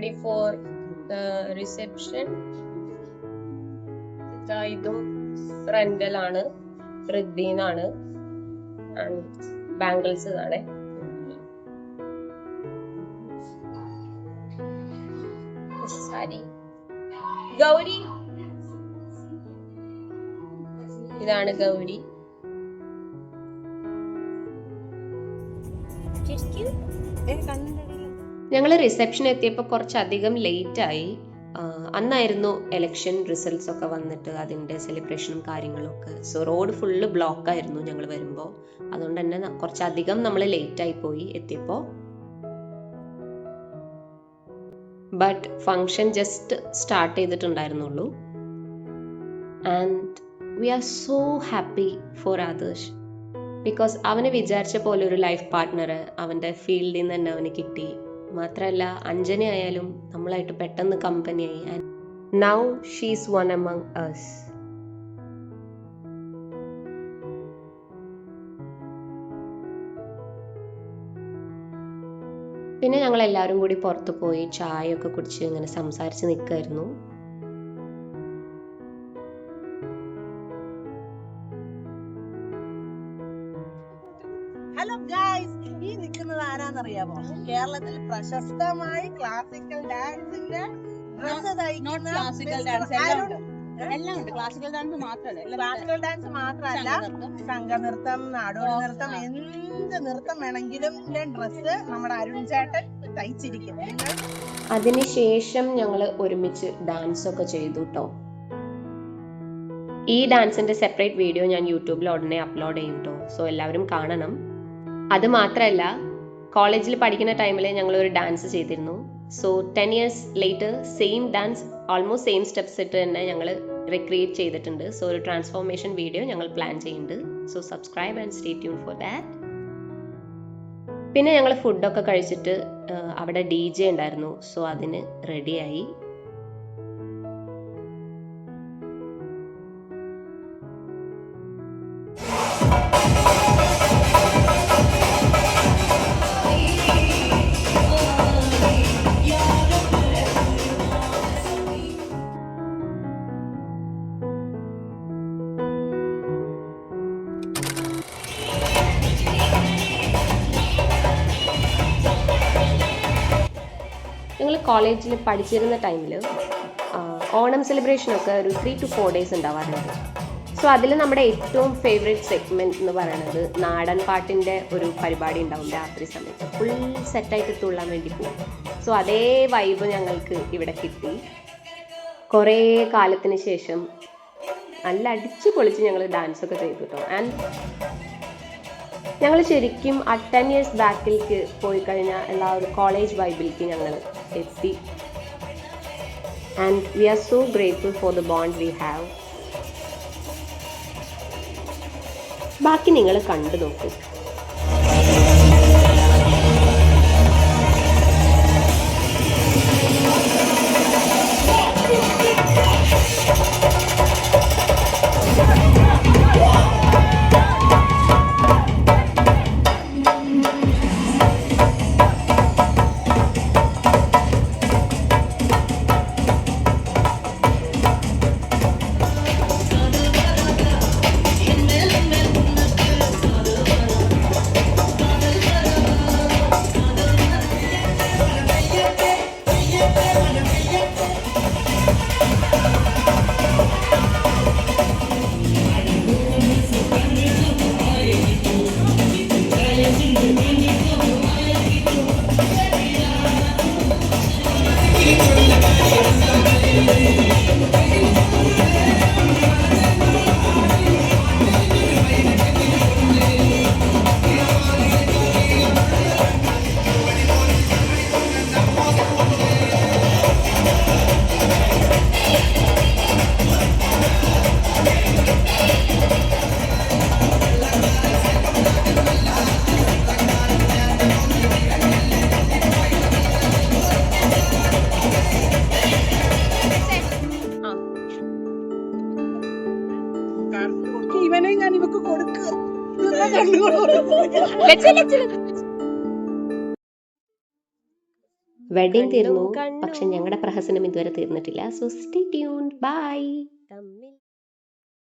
ready for the reception. ഇതും റെന്റലാണ്, റിദ്ദീന്നാണ്. Bangles ഇതാണ്. സാരി ഗൗരി, ഇതാണ് ഗൗരി. ഞങ്ങള് റിസപ്ഷൻ എത്തിയപ്പോൾ കുറച്ചധികം ലേറ്റ് ആയി. അന്നായിരുന്നു എലക്ഷൻ റിസൾട്ട്സ് ഒക്കെ വന്നിട്ട് അതിന്റെ സെലിബ്രേഷനും കാര്യങ്ങളും ഒക്കെ. സോ റോഡ് ഫുള്ള് ബ്ലോക്ക് ആയിരുന്നു ഞങ്ങൾ വരുമ്പോൾ. അതുകൊണ്ട് തന്നെ കുറച്ചധികം നമ്മൾ ലേറ്റ് ആയി പോയി എത്തിയപ്പോൾ. ബട്ട് ഫങ്ഷൻ ജസ്റ്റ് സ്റ്റാർട്ട് ചെയ്തിട്ടുണ്ടായിരുന്നുള്ളൂ. And we are so happy for Adarsh. Because അവന് വിചാരിച്ച പോലെ ഒരു ലൈഫ് പാർട്ട്ണർ അവൻ്റെ ഫീൽഡിൽ നിന്ന് തന്നെ അവന് കിട്ടി. മാത്രമല്ല അഞ്ജന ആയാലും നമ്മളായിട്ട് പെട്ടെന്ന് കമ്പനിയായി. And now she is one among us. പിന്നെ ഞങ്ങൾ എല്ലാവരും കൂടി പുറത്തു പോയി ചായ ഒക്കെ കുടിച്ച് ഇങ്ങനെ സംസാരിച്ച് നിൽക്കായിരുന്നു. ഹലോ ഗായ്സ്, ഈ നിൽക്കുന്നത് ആരാന്നറിയാമോ? കേരളത്തിൽ പ്രശസ്തമായ ക്ലാസിക്കൽ ഡാൻസിന്റെ ഡ്രസ് തയ്ക്കുന്ന എല്ലാം ഉണ്ട്. ക്ലാസിക്കൽ ഡാൻസ് മാത്രമല്ല, സംഘനൃത്തം, നാടോടി നൃത്തം, എന്ത് നൃത്തം വേണമെങ്കിലും ഡ്രസ് നമ്മുടെ അരുൺ ചേട്ടൻ തയ്ച്ചിരിക്കും. അതിനുശേഷം ഞങ്ങൾ ഒരുമിച്ച് ഡാൻസ് ഒക്കെ ചെയ്തു കേട്ടോ. ഈ ഡാൻസിന്റെ സെപ്പറേറ്റ് വീഡിയോ ഞാൻ യൂട്യൂബിൽ ഉടനെ അപ്ലോഡ് ചെയ്യും കേട്ടോ. സോ എല്ലാവരും കാണണം. അത് മാത്രമല്ല, കോളേജിൽ പഠിക്കുന്ന ടൈമിൽ ഞങ്ങൾ ഒരു ഡാൻസ് ചെയ്തിരുന്നു. So 10 years later same dance, almost same steps ഇട്ട് തന്നെ ഞങ്ങൾ റിക്രിയേറ്റ് ചെയ്തിട്ടുണ്ട്. സോ ഒരു ട്രാൻസ്ഫോർമേഷൻ വീഡിയോ ഞങ്ങൾ പ്ലാൻ ചെയ്യുന്നുണ്ട്. So subscribe and stay tune for that. പിന്നെ ഞങ്ങൾ ഫുഡൊക്കെ കഴിച്ചിട്ട് അവിടെ DJ ഉണ്ടായിരുന്നു. സോ അതിന് റെഡിയായി. ഞങ്ങൾ കോളേജിൽ പഠിച്ചിരുന്ന ടൈമിൽ ഓണം സെലിബ്രേഷനൊക്കെ ഒരു 3 to 4 days ഉണ്ടാവാറുണ്ട്. സോ അതിൽ നമ്മുടെ ഏറ്റവും ഫേവറേറ്റ് സെഗ്മെൻറ്റ് എന്ന് പറയുന്നത് നാടൻ പാട്ടിൻ്റെ ഒരു പരിപാടി ഉണ്ടാവും രാത്രി സമയത്ത്. ഫുൾ സെറ്റായിട്ട് തുള്ളാൻ വേണ്ടി പോകും. സോ അതേ വൈബ് ഞങ്ങൾക്ക് ഇവിടെ കിട്ടി. കുറേ കാലത്തിന് ശേഷം നല്ല അടിച്ച് പൊളിച്ച് ഞങ്ങൾ ഡാൻസൊക്കെ ചെയ്തു കേട്ടോ. ആൻഡ് ഞങ്ങൾ ശരിക്കും ആ 10 years ബാക്കിലേക്ക് പോയി കഴിഞ്ഞാൽ എല്ലാ ഒരു കോളേജ് വൈബിലേക്ക് ഞങ്ങൾ എത്തി. And we are so grateful for the bond we have. ബാക്കി നിങ്ങൾ കണ്ടു നോക്കൂ. ഇവനെ ഞാൻ ഇവക്ക് കൊടുക്കുക. വെഡിങ് തീർന്നു, പക്ഷെ ഞങ്ങളുടെ പ്രഹസനം ഇതുവരെ തീർന്നിട്ടില്ല. So stay tuned. ബൈ.